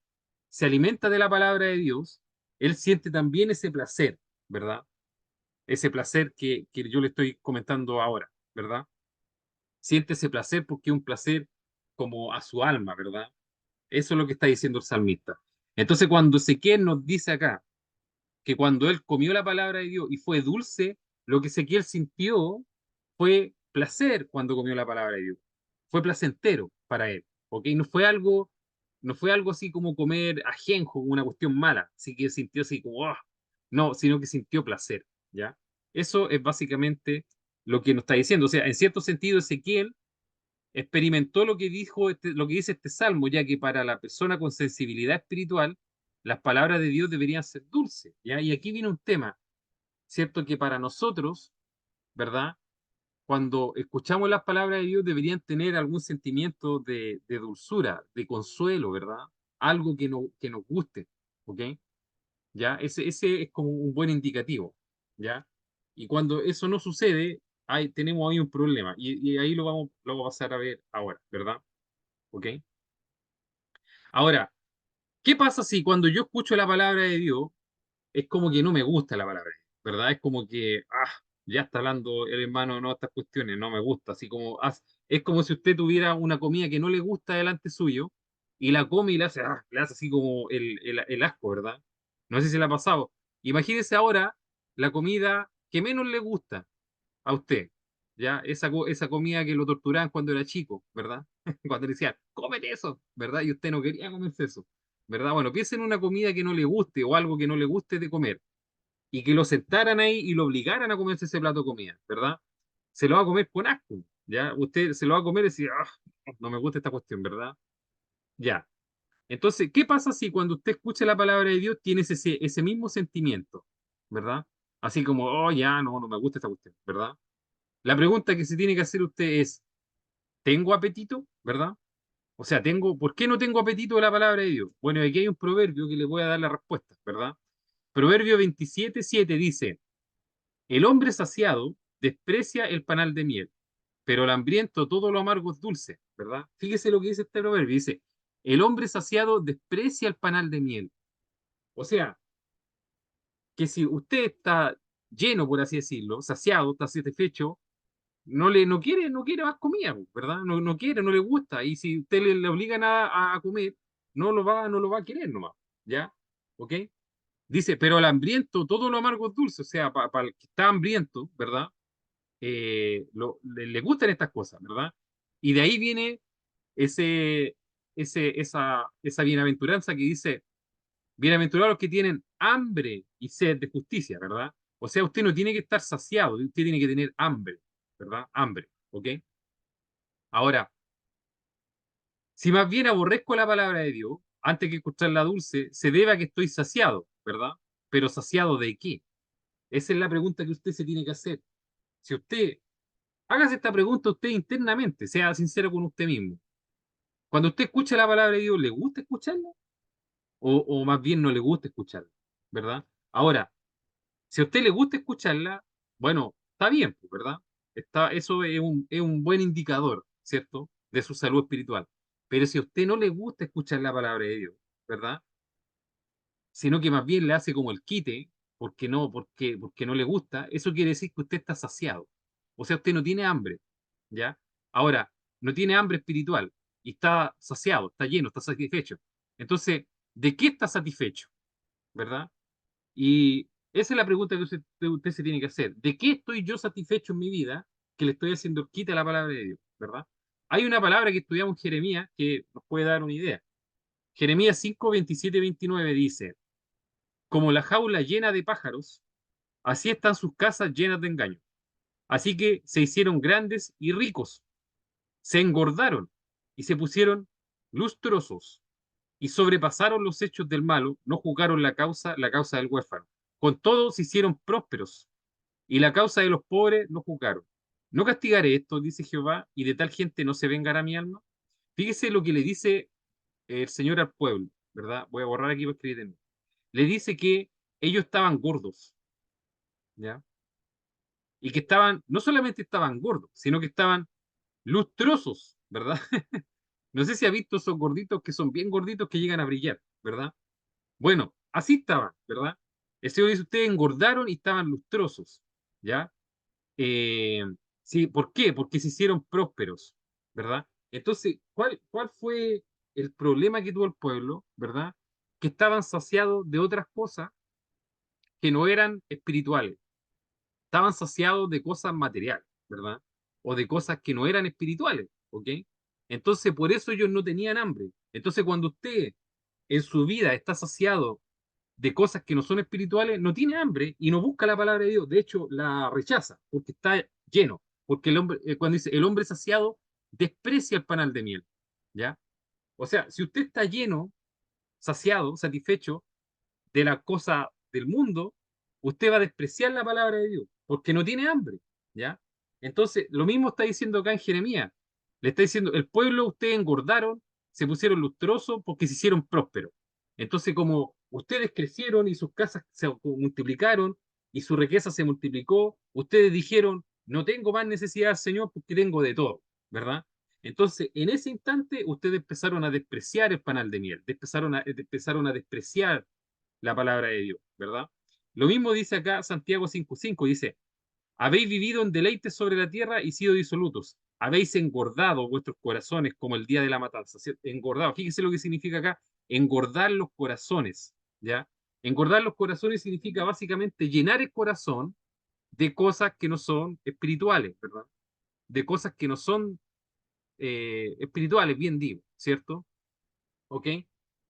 se alimenta de la palabra de Dios, él siente también ese placer, ¿verdad? Ese placer que yo le estoy comentando ahora, ¿verdad? Siente ese placer porque es un placer como a su alma, ¿verdad? Eso es lo que está diciendo el salmista. Entonces, cuando Ezequiel nos dice acá que cuando él comió la palabra de Dios y fue dulce, lo que Ezequiel sintió fue placer cuando comió la palabra de Dios. Fue placentero para él, ¿ok? No fue algo así como comer ajenjo, una cuestión mala, así que sintió así como, "Ah". No, sino que sintió placer, ¿ya? Eso es básicamente lo que nos está diciendo. O sea, en cierto sentido, Ezequiel experimentó lo que dijo lo que dice este salmo, ya que para la persona con sensibilidad espiritual, las palabras de Dios deberían ser dulces, ¿ya? Y aquí viene un tema, ¿cierto? Que para nosotros, ¿verdad? Cuando escuchamos las palabras de Dios deberían tener algún sentimiento de dulzura, de consuelo, ¿verdad? Algo que nos guste, ¿ok? ¿Ya? Ese es como un buen indicativo, ¿ya? Y cuando eso no sucede, tenemos ahí un problema, y ahí lo vamos a pasar a ver ahora, ¿verdad? ¿Ok? Ahora, ¿qué pasa si cuando yo escucho la palabra de Dios es como que no me gusta la palabra de Dios, ¿verdad? Es como que, ya está hablando el hermano, no, estas cuestiones, no me gusta, así como, es como si usted tuviera una comida que no le gusta delante suyo y la come y le hace así como el asco, ¿verdad? No sé si le ha pasado. Imagínese ahora la comida que menos le gusta a usted, ¿ya? Esa comida que lo torturaban cuando era chico, ¿verdad? Cuando le decían, cómete eso, ¿verdad? Y usted no quería comerse eso, ¿verdad? Bueno, piense en una comida que no le guste o algo que no le guste de comer y que lo sentaran ahí y lo obligaran a comerse ese plato de comida, ¿verdad? Se lo va a comer con asco, ¿ya? Usted se lo va a comer y decir, no me gusta esta cuestión, ¿verdad? Ya. Entonces, ¿qué pasa si cuando usted escucha la palabra de Dios tienes ese mismo sentimiento, ¿verdad? Así como, oh, ya, no, no me gusta esta cuestión, ¿verdad? La pregunta que se tiene que hacer usted es, ¿tengo apetito? ¿Verdad? O sea, ¿por qué no tengo apetito de la palabra de Dios? Bueno, aquí hay un proverbio que le voy a dar la respuesta, ¿verdad? Proverbio 27:7 dice, el hombre saciado desprecia el panal de miel, pero el hambriento todo lo amargo es dulce, ¿verdad? Fíjese lo que dice este proverbio, dice, el hombre saciado desprecia el panal de miel. O sea, que si usted está lleno, por así decirlo, saciado, está satisfecho, no quiere más comida, ¿verdad? No quiere, no le gusta. Y si usted le obligan a comer, no lo va a querer nomás, ¿ya? ¿Ok? Dice, pero al hambriento todo lo amargo es dulce. O sea, para el que está hambriento, ¿verdad? Le gustan estas cosas, ¿verdad? Y de ahí viene ese, esa bienaventuranza que dice, bienaventurados los que tienen hambre y sed de justicia, ¿verdad? O sea, usted no tiene que estar saciado, usted tiene que tener hambre, ¿verdad? Hambre, ¿ok? Ahora, Si más bien aborrezco la palabra de Dios, antes que escucharla dulce, se debe a que estoy saciado, ¿verdad? Pero ¿saciado de qué? Esa es la pregunta que usted se tiene que hacer. Si usted, hágase esta pregunta usted internamente, sea sincero con usted mismo. Cuando usted escucha la palabra de Dios, ¿le gusta escucharla? O más bien no le gusta escucharla, ¿verdad? Ahora, si a usted le gusta escucharla, bueno, está bien, pues, ¿verdad? Eso es un buen indicador, ¿cierto? De su salud espiritual. Pero si a usted no le gusta escuchar la palabra de Dios, ¿verdad? Sino que más bien le hace como el quite, porque no le gusta, eso quiere decir que usted está saciado. O sea, usted no tiene hambre, ¿ya? Ahora, no tiene hambre espiritual y está saciado, está lleno, está satisfecho. Entonces, ¿de qué está satisfecho? ¿Verdad? Y esa es la pregunta que usted se tiene que hacer. ¿De qué estoy yo satisfecho en mi vida que le estoy haciendo quita a la palabra de Dios? ¿Verdad? Hay una palabra que estudiamos en Jeremías que nos puede dar una idea. Jeremías 5, 27, 29 dice, como la jaula llena de pájaros, así están sus casas llenas de engaño. Así que se hicieron grandes y ricos, se engordaron y se pusieron lustrosos y sobrepasaron los hechos del malo, no juzgaron la causa del huérfano. Con todo se hicieron prósperos y la causa de los pobres no juzgaron. No castigaré esto, dice Jehová, y de tal gente no se vengará mi alma. Fíjese lo que le dice el Señor al pueblo, ¿verdad? Voy a borrar aquí para escribir de nuevo. Le dice que ellos estaban gordos, ¿ya? Y que estaban, no solamente estaban gordos, sino que estaban lustrosos, ¿verdad? No sé si ha visto esos gorditos que son bien gorditos que llegan a brillar, ¿verdad? Bueno, así estaban, ¿verdad? El Señor dice, ustedes engordaron y estaban lustrosos, ¿ya? Eh, sí, ¿por qué? Porque se hicieron prósperos, ¿verdad? Entonces, ¿cuál fue el problema que tuvo el pueblo, ¿verdad? Que estaban saciados de otras cosas que no eran espirituales, estaban saciados de cosas materiales, ¿verdad? O de cosas que no eran espirituales, ¿ok? Entonces, por eso ellos no tenían hambre. Entonces, cuando usted en su vida está saciado de cosas que no son espirituales, no tiene hambre y no busca la palabra de Dios. De hecho, la rechaza porque está lleno. Porque el hombre, cuando dice el hombre saciado, desprecia el panal de miel. ¿Ya? O sea, si usted está lleno, saciado, satisfecho de la cosa del mundo, usted va a despreciar la palabra de Dios porque no tiene hambre. ¿Ya? Entonces, lo mismo está diciendo acá en Jeremías. Le está diciendo, el pueblo ustedes engordaron, se pusieron lustrosos porque se hicieron prósperos. Entonces, como ustedes crecieron y sus casas se multiplicaron y su riqueza se multiplicó, ustedes dijeron, no tengo más necesidad, Señor, porque tengo de todo, ¿verdad? Entonces, en ese instante, ustedes empezaron a despreciar el panal de miel, empezaron a despreciar la palabra de Dios, ¿verdad? Lo mismo dice acá Santiago 5:5, dice, habéis vivido en deleites sobre la tierra y sido disolutos. Habéis engordado vuestros corazones como el día de la matanza. ¿Cierto? Engordado. Fíjese lo que significa acá. Engordar los corazones. ¿Ya? Engordar los corazones significa básicamente llenar el corazón de cosas que no son espirituales, ¿verdad? De cosas que no son espirituales, bien digo, ¿cierto? ¿Ok?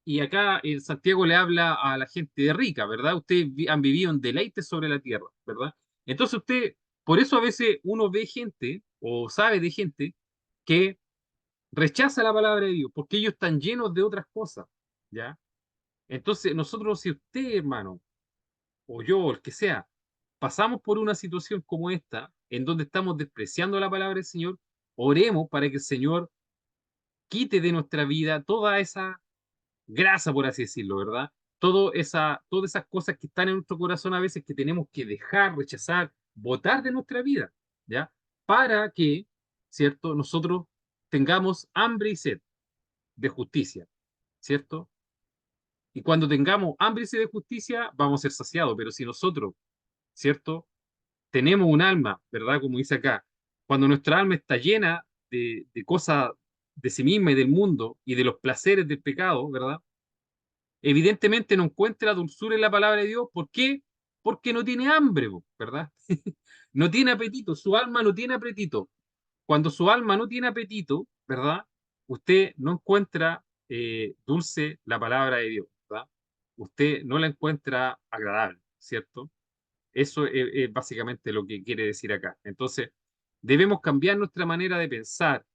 Y acá Santiago le habla a la gente de rica, ¿verdad? Ustedes han vivido en deleites sobre la tierra, ¿verdad? Entonces usted, por eso a veces uno ve gente o sabe de gente que rechaza la palabra de Dios, porque ellos están llenos de otras cosas, ¿ya? Entonces nosotros, si usted, hermano, o yo, o el que sea, pasamos por una situación como esta, en donde estamos despreciando la palabra del Señor, oremos para que el Señor quite de nuestra vida toda esa grasa, por así decirlo, ¿verdad? Todas esas cosas que están en nuestro corazón a veces que tenemos que dejar, rechazar, botar de nuestra vida, ¿ya? Para que, ¿cierto? Nosotros tengamos hambre y sed de justicia, ¿cierto? Y cuando tengamos hambre y sed de justicia, vamos a ser saciados, pero si nosotros, ¿cierto? Tenemos un alma, ¿verdad? Como dice acá, cuando nuestra alma está llena de cosas de sí misma y del mundo y de los placeres del pecado, ¿verdad? Evidentemente no encuentra dulzura en la palabra de Dios. ¿Por qué? Porque no tiene hambre, ¿verdad? No tiene apetito, su alma no tiene apetito. Cuando su alma no tiene apetito, ¿verdad? Usted no encuentra dulce la palabra de Dios, ¿verdad? Usted no la encuentra agradable, ¿cierto? Eso es básicamente lo que quiere decir acá. Entonces, debemos cambiar nuestra manera de pensar,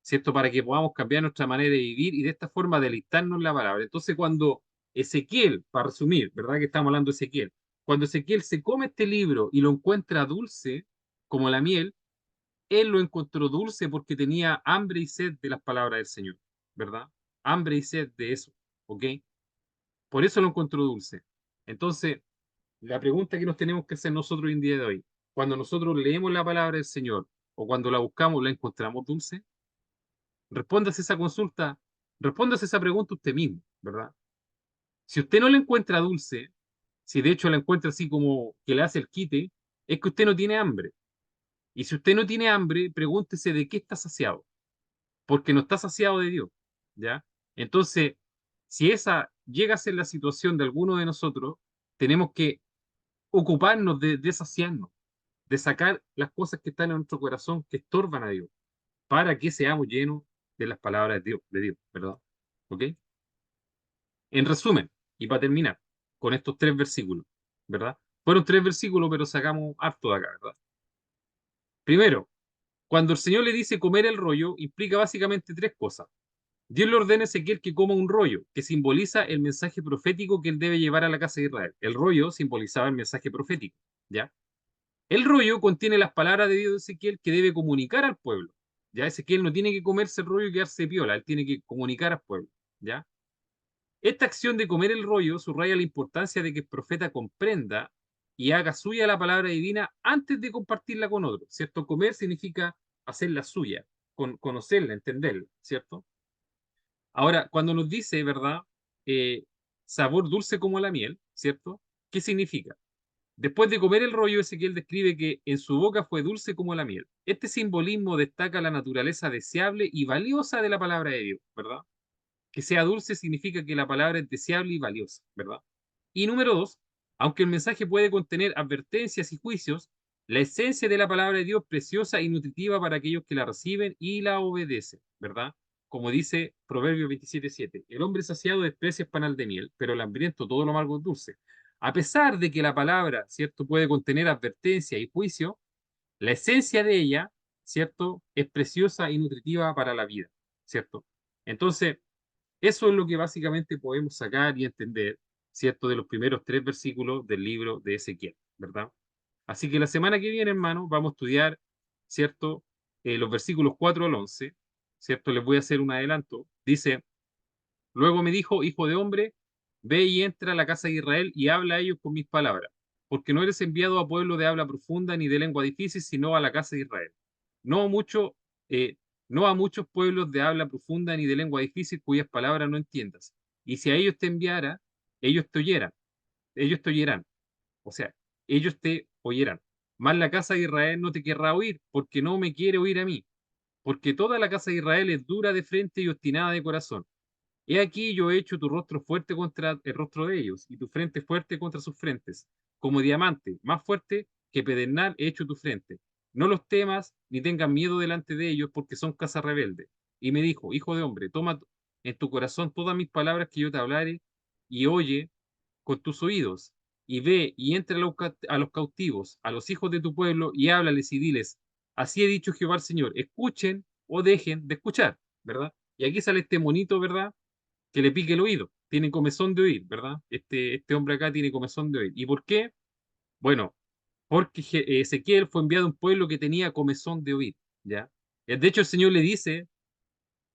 ¿cierto? Para que podamos cambiar nuestra manera de vivir y de esta forma deleitarnos en la palabra. Entonces, cuando Ezequiel, para resumir, ¿verdad? Que estamos hablando de Ezequiel, cuando Ezequiel se come este libro y lo encuentra dulce, como la miel, él lo encontró dulce porque tenía hambre y sed de las palabras del Señor, ¿verdad? Hambre y sed de eso, ¿ok? Por eso lo encontró dulce. Entonces, la pregunta que nos tenemos que hacer nosotros hoy en día de hoy, cuando nosotros leemos la palabra del Señor o cuando la buscamos, ¿la encontramos dulce? Respóndase esa consulta, respóndase esa pregunta usted mismo, ¿verdad? Si usted no la encuentra dulce, si de hecho la encuentra así como que le hace el quite, es que usted no tiene hambre. Y si usted no tiene hambre, pregúntese de qué está saciado, porque no está saciado de Dios, ¿ya? Entonces, si esa llega a ser la situación de alguno de nosotros, tenemos que ocuparnos de saciarnos, de sacar las cosas que están en nuestro corazón que estorban a Dios, para que seamos llenos de las palabras de Dios, ¿verdad? ¿Ok? En resumen, y para terminar, con estos tres versículos, ¿verdad? Fueron tres versículos, pero sacamos harto de acá, ¿verdad? Primero, cuando el Señor le dice comer el rollo, implica básicamente tres cosas. Dios le ordena a Ezequiel que coma un rollo, que simboliza el mensaje profético que él debe llevar a la casa de Israel. El rollo simbolizaba el mensaje profético, ¿ya? El rollo contiene las palabras de Dios de Ezequiel que debe comunicar al pueblo. Ya Ezequiel no tiene que comerse el rollo y quedarse piola, él tiene que comunicar al pueblo, ¿ya? Esta acción de comer el rollo subraya la importancia de que el profeta comprenda y haga suya la palabra divina antes de compartirla con otros, ¿cierto? Comer significa hacerla suya, conocerla, entenderla, ¿cierto? Ahora, cuando nos dice, ¿verdad? Eh, sabor dulce como la miel, ¿cierto? ¿Qué significa? Después de comer el rollo, Ezequiel describe que en su boca fue dulce como la miel. Este simbolismo destaca la naturaleza deseable y valiosa de la palabra de Dios, ¿verdad? Que sea dulce significa que la palabra es deseable y valiosa, ¿verdad? Y número dos, aunque el mensaje puede contener advertencias y juicios, la esencia de la palabra de Dios es preciosa y nutritiva para aquellos que la reciben y la obedecen, ¿verdad? Como dice Proverbios 27:7, el hombre saciado desprecia el panal de miel, pero el hambriento todo lo amargo es dulce. A pesar de que la palabra, ¿cierto?, puede contener advertencia y juicio, la esencia de ella, ¿cierto?, es preciosa y nutritiva para la vida, ¿cierto? Entonces, eso es lo que básicamente podemos sacar y entender, ¿cierto?, de los primeros tres versículos del libro de Ezequiel, ¿verdad? Así que la semana que viene, hermano, vamos a estudiar, ¿cierto?, los versículos 4 al 11, ¿cierto? Les voy a hacer un adelanto. Dice, luego me dijo, hijo de hombre, ve y entra a la casa de Israel y habla a ellos con mis palabras, porque no eres enviado a pueblo de habla profunda ni de lengua difícil, sino a la casa de Israel. No mucho, eh, no a muchos pueblos de habla profunda ni de lengua difícil cuyas palabras no entiendas. Y si a ellos te enviara, ellos te oyeran, ellos te oyeran, o sea, ellos te oyeran. Mas la casa de Israel no te querrá oír, porque no me quiere oír a mí, porque toda la casa de Israel es dura de frente y obstinada de corazón. He aquí yo he hecho tu rostro fuerte contra el rostro de ellos, y tu frente fuerte contra sus frentes. Como diamante, más fuerte que pedernal he hecho tu frente. No los temas ni tengas miedo delante de ellos, porque son casa rebelde. Y me dijo, hijo de hombre, toma en tu corazón todas mis palabras que yo te hablaré, y oye con tus oídos, y ve y entra a los cautivos, a los hijos de tu pueblo, y háblales y diles, así he dicho Jehová el Señor, escuchen o dejen de escuchar, ¿verdad? Y aquí sale este monito, ¿verdad? Que le pique el oído. Tiene comezón de oír, ¿verdad? Este hombre acá tiene comezón de oír. ¿Y por qué? Bueno, porque Ezequiel fue enviado a un pueblo que tenía comezón de oír, ¿ya? De hecho, el Señor le dice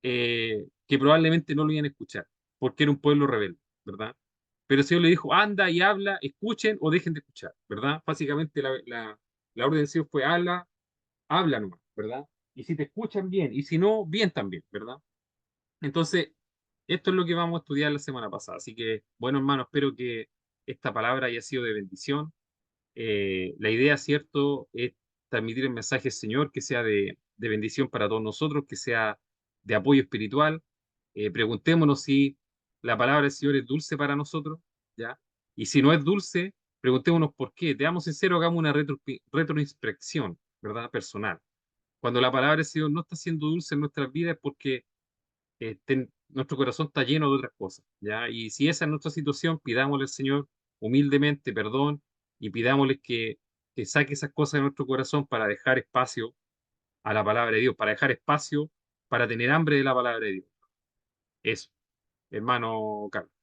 que probablemente no lo iban a escuchar, porque era un pueblo rebelde, ¿verdad? Pero el Señor le dijo, anda y habla, escuchen o dejen de escuchar, ¿verdad? Básicamente la orden del Señor fue, habla, habla nomás, ¿verdad? Y si te escuchan bien, y si no, bien también, ¿verdad? Entonces, esto es lo que vamos a estudiar la semana pasada. Así que, bueno, hermano, espero que esta palabra haya sido de bendición. La idea, cierto, es transmitir el mensaje del Señor que sea de bendición para todos nosotros, que sea de apoyo espiritual. Preguntémonos si la palabra del Señor es dulce para nosotros, ¿ya? Y si no es dulce, preguntémonos por qué. Seamos sinceros, hagamos una retroinspección, ¿verdad? Personal. Cuando la palabra del Señor no está siendo dulce en nuestras vidas es porque nuestro corazón está lleno de otras cosas, ¿ya? Y si esa es nuestra situación, pidámosle al Señor humildemente perdón y pidámosle que saque esas cosas de nuestro corazón para dejar espacio a la palabra de Dios, para dejar espacio para tener hambre de la palabra de Dios. Eso, hermano Carlos.